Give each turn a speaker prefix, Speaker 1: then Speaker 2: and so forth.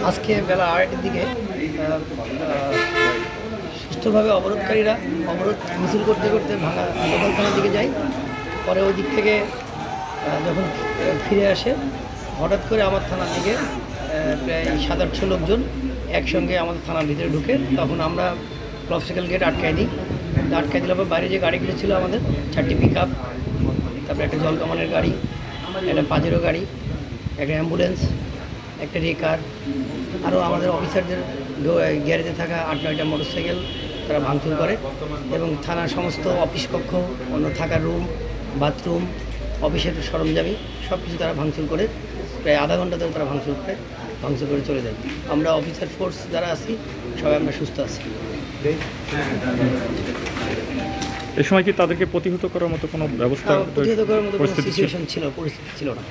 Speaker 1: আজকে বেলা 8টার দিকে সুষ্ঠুভাবে অবরোধকারীরা অবরোধ মিছিল করতে করতে ভাঙা লোকাল থানার দিকে যায়। পরে ওই দিক থেকে যখন ফিরে আসে হঠাৎ করে আমার থানার দিকে প্রায় 7-800 লোকজন একসঙ্গে আমাদের থানার ভিতরে ঢুকে। তখন আমরা অবস্টাকেল গেট আটকাই দিই। আটকাই দিলে পর বাইরে যে গাড়িগুলো ছিল আমাদের 4টি পিকআপ, তারপরে একটা জলকামানের গাড়ি, একটা পাজেরো গাড়ি, একটা অ্যাম্বুলেন্স, একটা রেকার, আরও আমাদের অফিসারদের গ্যারেজে থাকা 8-9টা মোটরসাইকেল তারা ভাঙচুর করে এবং থানার সমস্ত অফিস কক্ষ, অন্য থাকার রুম, বাথরুম, অফিসের সরঞ্জামি সব কিছু তারা ভাঙচুর করে প্রায় আধা ঘন্টা ধরে তারা ভাঙচুর করে চলে যায়। আমরা অফিসার ফোর্স যারা আছি সবাই আমরা সুস্থ আছি।
Speaker 2: এই সময় কি তাদেরকে প্রতিহত করার মতো কোনো ব্যবস্থা
Speaker 1: প্রতিহত করার মতো কোনো পরিস্থিতি ছিল না।